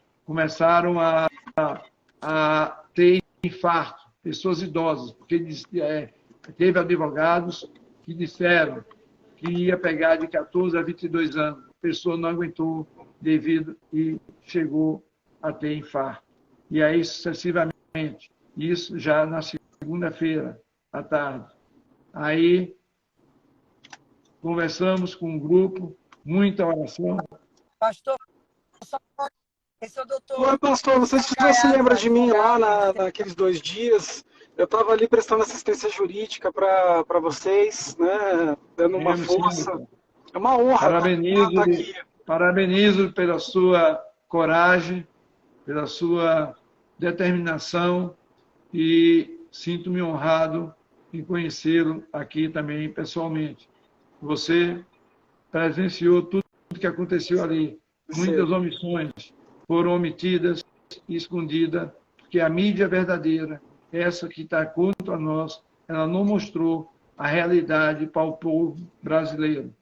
a ter infarto, pessoas idosas, porque teve advogados que disseram que ia pegar de 14 a 22 anos. A pessoa não aguentou devido e chegou a ter infarto. E aí, sucessivamente, isso já na segunda-feira à tarde. Aí, conversamos com um grupo, muita oração. Pastor, esse é o doutor. Oi, pastor, não sei se você se lembra de mim lá naqueles 2 dias. Eu estava ali prestando assistência jurídica para vocês, né, dando uma força. É uma honra estar aqui. Parabenizo pela sua coragem, pela sua determinação e sinto-me honrado em conhecê-lo aqui também pessoalmente. Você presenciou tudo que aconteceu ali. Muitas omissões foram omitidas e escondidas, porque a mídia verdadeira, essa que está contra nós, ela não mostrou a realidade para o povo brasileiro.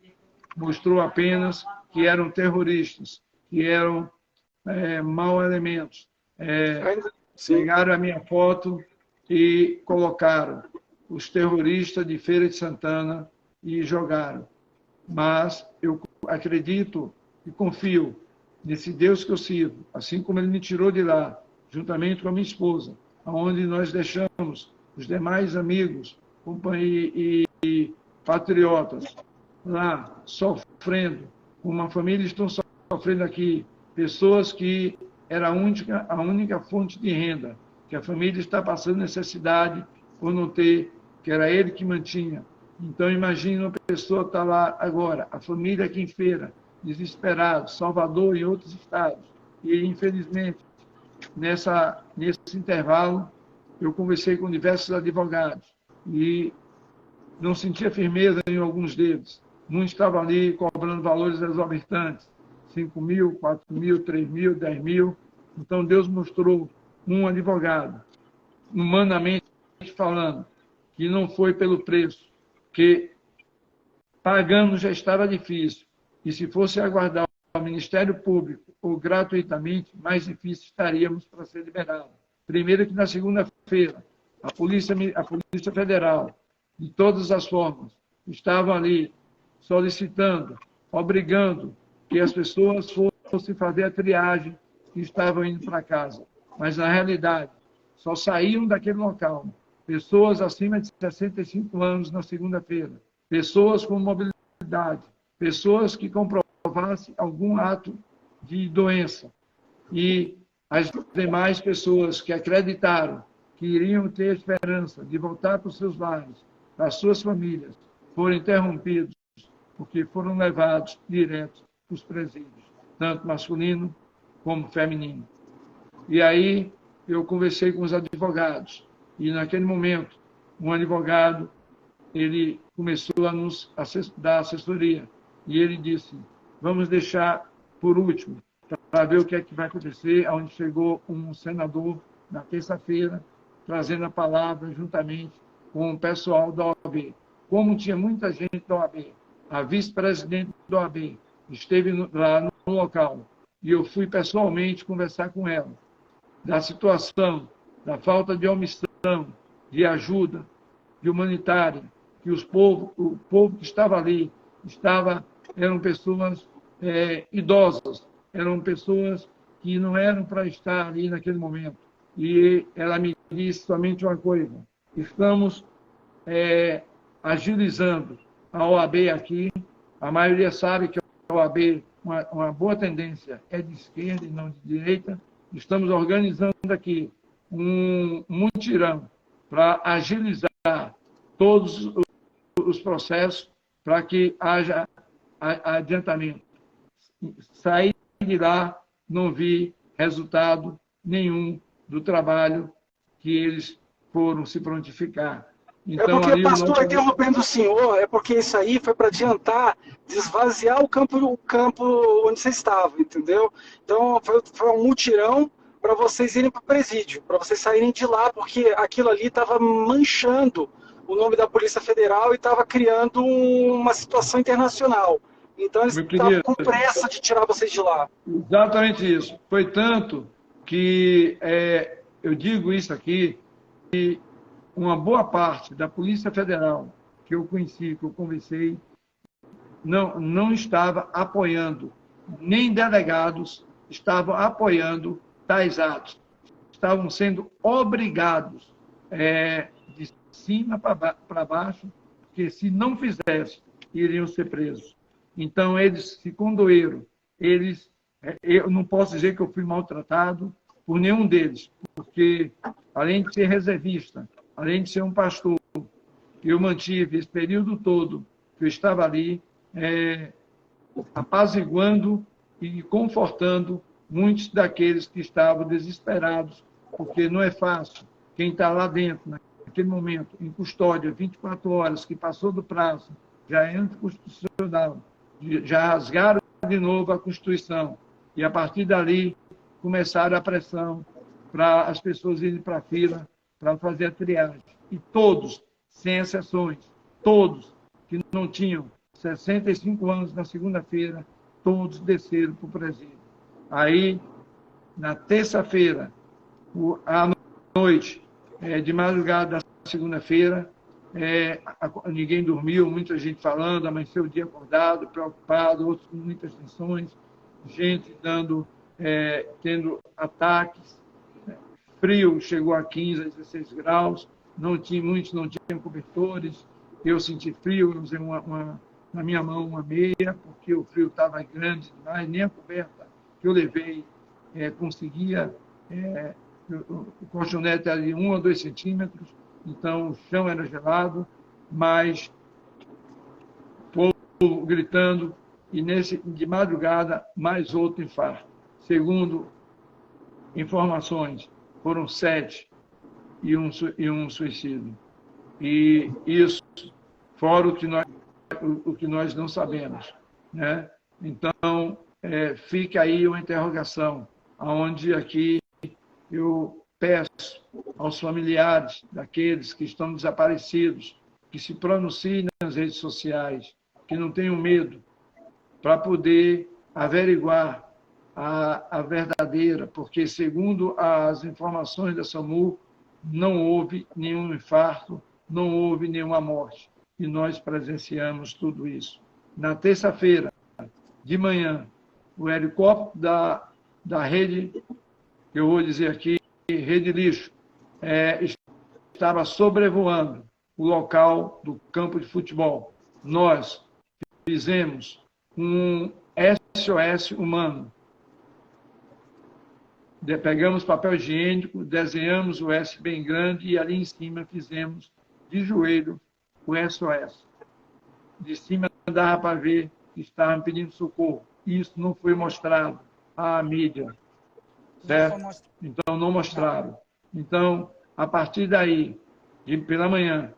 Mostrou apenas que eram terroristas, que eram mau elementos. Pegaram a minha foto e colocaram os terroristas de Feira de Santana e jogaram. Mas eu acredito e confio nesse Deus que eu sirvo, assim como Ele me tirou de lá, juntamente com a minha esposa, onde nós deixamos os demais amigos, companheiros e patriotas lá sofrendo, uma família estão sofrendo aqui, pessoas que era a única fonte de renda, que a família está passando necessidade por não ter, que era ele que mantinha. Então, imagine uma pessoa estar lá agora, a família aqui em Feira, desesperado, Salvador e outros estados. E, infelizmente, nesse intervalo, eu conversei com diversos advogados e não sentia firmeza em alguns deles. Muitos estavam ali cobrando valores exorbitantes, 5 mil, 4 mil, 3 mil, 10 mil. Então, Deus mostrou um advogado, humanamente falando, que não foi pelo preço, que pagando já estava difícil. E se fosse aguardar o Ministério Público ou gratuitamente, mais difícil estaríamos para ser liberados. Primeiro que na segunda-feira, a Polícia Federal, de todas as formas, estavam ali solicitando, obrigando que as pessoas fossem fazer a triagem e estavam indo para casa. Mas, na realidade, só saíam daquele local pessoas acima de 65 anos na segunda-feira, pessoas com mobilidade, pessoas que comprovassem algum ato de doença. E as demais pessoas que acreditaram que iriam ter esperança de voltar para os seus lares, para as suas famílias, foram interrompidos, porque foram levados direto para os presídios, tanto masculino como feminino. E aí eu conversei com os advogados, e naquele momento, um advogado, ele começou a nos dar assessoria, e ele disse, vamos deixar por último, para ver o que é que vai acontecer, onde chegou um senador na terça-feira, trazendo a palavra juntamente com o pessoal da OAB. Como tinha muita gente da OAB, a vice-presidente do OAB, esteve lá no local, e eu fui pessoalmente conversar com ela, da situação, da falta de omissão, de ajuda, de humanitária, que o povo que estava ali, eram pessoas idosas, eram pessoas que não eram para estar ali naquele momento. E ela me disse somente uma coisa: estamos agilizando a OAB aqui. A maioria sabe que a OAB, uma boa tendência, é de esquerda e não de direita. Estamos organizando aqui um mutirão para agilizar todos os processos para que haja adiantamento. Saí de lá, não vi resultado nenhum do trabalho que eles foram se prontificar. Então, porque, pastor, interrompendo o senhor, é porque isso aí foi para adiantar, desvaziar o campo onde você estava, entendeu? Então, foi um mutirão para vocês irem para o presídio, para vocês saírem de lá, porque aquilo ali estava manchando o nome da Polícia Federal e estava criando uma situação internacional. Então, eles estavam com pressa de tirar vocês de lá. Exatamente isso. Foi tanto que eu digo isso aqui, que uma boa parte da Polícia Federal que eu conheci, que eu conversei, não estava apoiando, nem delegados estavam apoiando tais atos. Estavam sendo obrigados, de cima para baixo, porque se não fizesse, iriam ser presos. Então, eles se condoeram. Eu não posso dizer que eu fui maltratado por nenhum deles, porque, além de ser reservista, além de ser um pastor, eu mantive esse período todo que eu estava ali, apaziguando e confortando muitos daqueles que estavam desesperados, porque não é fácil. Quem está lá dentro, naquele momento, em custódia, 24 horas, que passou do prazo, já é anticonstitucional, já rasgaram de novo a Constituição. E, a partir dali, começaram a pressão para as pessoas irem para a fila para fazer a triagem. E todos, sem exceções, todos que não tinham 65 anos na segunda-feira, todos desceram para o presídio. Aí, na terça-feira, à noite, de madrugada da segunda-feira, ninguém dormiu, muita gente falando, amanheceu o dia acordado, preocupado, outros com muitas tensões, gente tendo ataques, frio chegou a 15, a 16 graus, muitos não tinham cobertores, eu senti frio, eu usei na minha mão uma meia, porque o frio estava grande demais, nem a coberta que eu levei conseguia, o colchonete era de 1 a 2 centímetros, então o chão era gelado, mas o povo gritando, e de madrugada mais outro infarto. Segundo informações, foram 7 e um suicídio. E isso fora o que nós não sabemos, né? Então, fica aí uma interrogação, onde aqui eu peço aos familiares daqueles que estão desaparecidos, que se pronunciem nas redes sociais, que não tenham medo, para poder averiguar a verdadeira, porque, segundo as informações da SAMU, não houve nenhum infarto, não houve nenhuma morte. E nós presenciamos tudo isso. Na terça-feira, de manhã, o helicóptero da rede, eu vou dizer aqui, Rede Lixo, estava sobrevoando o local do campo de futebol. Nós fizemos um SOS humano. Pegamos papel higiênico, desenhamos o S bem grande e ali em cima fizemos de joelho o SOS. De cima dava para ver que estavam pedindo socorro. Isso não foi mostrado à mídia. Certo? Então, não mostraram. Então, a partir daí, pela manhã,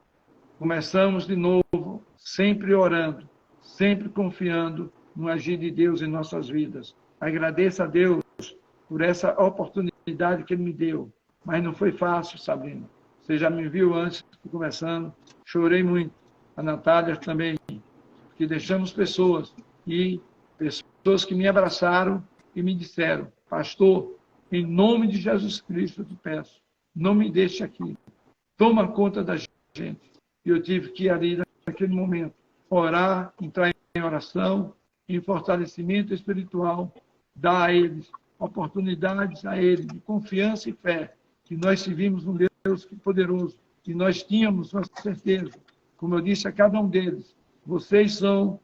começamos de novo, sempre orando, sempre confiando no agir de Deus em nossas vidas. Agradeço a Deus por essa oportunidade que Ele me deu. Mas não foi fácil, Sabrina. Você já me viu antes, conversando, chorei muito. A Natália também, que deixamos pessoas que me abraçaram e me disseram: pastor, em nome de Jesus Cristo eu te peço, não me deixe aqui, toma conta da gente. E eu tive que ir ali naquele momento, orar, entrar em oração, em fortalecimento espiritual, dar a eles oportunidades a eles de confiança e fé, que nós servimos um Deus poderoso, que nós tínhamos uma certeza, como eu disse a cada um deles: vocês estão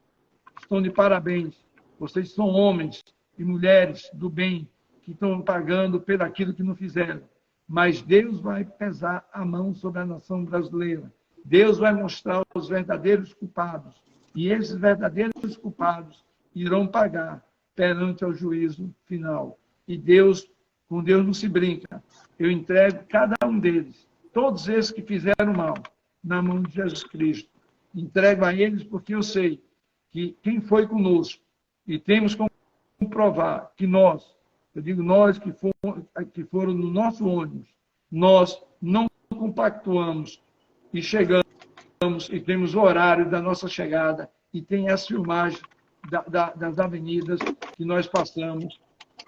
de parabéns, vocês são homens e mulheres do bem, que estão pagando pelo aquilo que não fizeram. Mas Deus vai pesar a mão sobre a nação brasileira. Deus vai mostrar os verdadeiros culpados. E esses verdadeiros culpados irão pagar perante ao juízo final. E com Deus não se brinca. Eu entrego cada um deles, todos esses que fizeram mal, na mão de Jesus Cristo. Entrego a eles porque eu sei que quem foi conosco, e temos como provar que nós, eu digo nós que foram no nosso ônibus, nós não compactuamos e chegamos e temos o horário da nossa chegada e tem as filmagens das avenidas que nós passamos,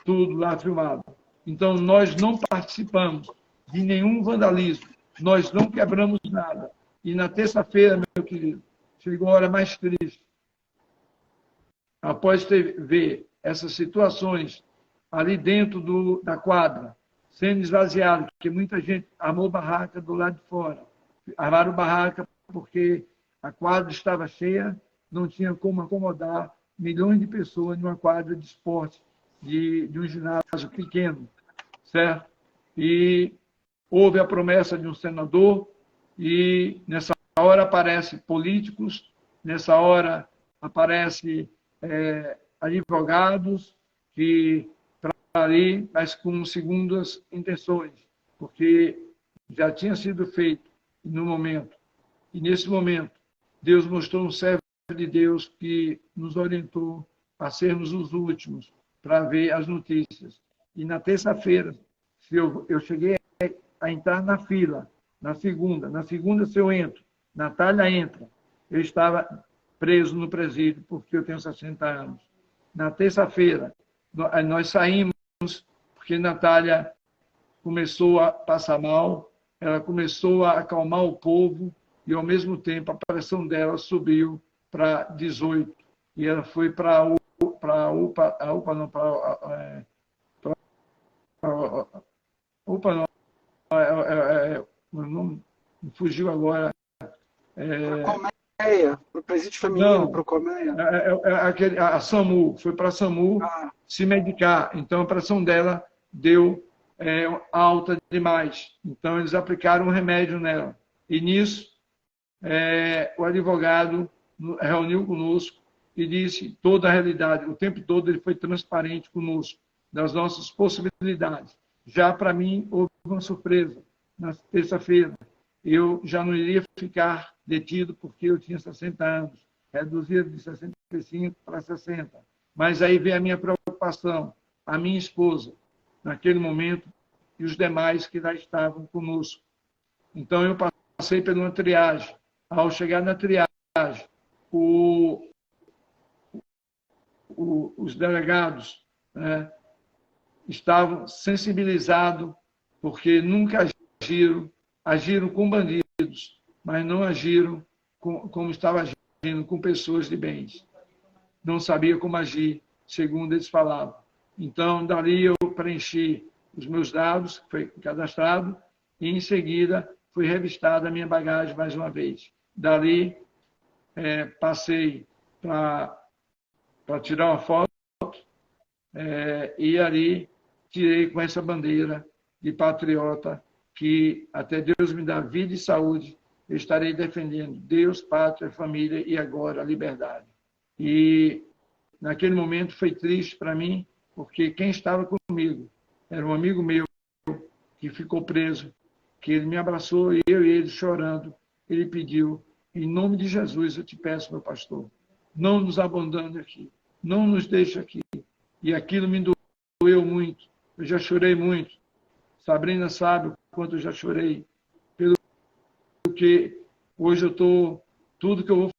tudo lá filmado. Então, nós não participamos de nenhum vandalismo, nós não quebramos nada. E na terça-feira, meu querido, chegou a hora mais triste. Após ver essas situações ali dentro da quadra, sendo esvaziado, porque muita gente armou barraca do lado de fora. Armaram barraca porque a quadra estava cheia, não tinha como acomodar milhões de pessoas numa quadra de esporte de um ginásio pequeno, certo? E houve a promessa de um senador e nessa hora aparecem políticos, nessa hora aparecem advogados que ali, mas com segundas intenções, porque já tinha sido feito no momento. E nesse momento, Deus mostrou um servo de Deus que nos orientou a sermos os últimos para ver as notícias. E na terça-feira, eu cheguei a entrar na fila, na segunda se eu entro, Natália entra. Eu estava preso no presídio porque eu tenho 60 anos. Na terça-feira, nós saímos porque Natália começou a passar mal, ela começou a acalmar o povo e, ao mesmo tempo, a pressão dela subiu para 18. E ela foi para a UPA, não fugiu agora. Colmeia, para o presídio feminino, para o Colmeia. A SAMU, foi para a SAMU se medicar. Então, a pressão dela deu alta demais. Então, eles aplicaram um remédio nela. E nisso, o advogado reuniu conosco e disse toda a realidade. O tempo todo ele foi transparente conosco, das nossas possibilidades. Já para mim, houve uma surpresa. Na terça-feira, eu já não iria ficar detido porque eu tinha 60 anos, reduzido de 65 para 60. Mas aí veio a minha preocupação, a minha esposa, naquele momento, e os demais que lá estavam conosco. Então, eu passei por uma triagem. Ao chegar na triagem, os delegados estavam sensibilizados, porque nunca agiram com bandidos, mas não agiram como estava agindo com pessoas de bens. Não sabia como agir, segundo eles falavam. Então, dali eu preenchi os meus dados, foi cadastrado, e em seguida foi revistada a minha bagagem mais uma vez. Dali, passei para tirar uma foto, e ali tirei com essa bandeira de patriota, que até Deus me dá vida e saúde, eu estarei defendendo Deus, pátria, família e agora a liberdade. E naquele momento foi triste para mim, porque quem estava comigo era um amigo meu que ficou preso, que ele me abraçou e eu e ele chorando, ele pediu: em nome de Jesus eu te peço, meu pastor, não nos abandone aqui, não nos deixe aqui. E aquilo me doeu muito, eu já chorei muito. Sabrina sabe o quanto eu já chorei, pelo que hoje eu estou, tudo que eu vou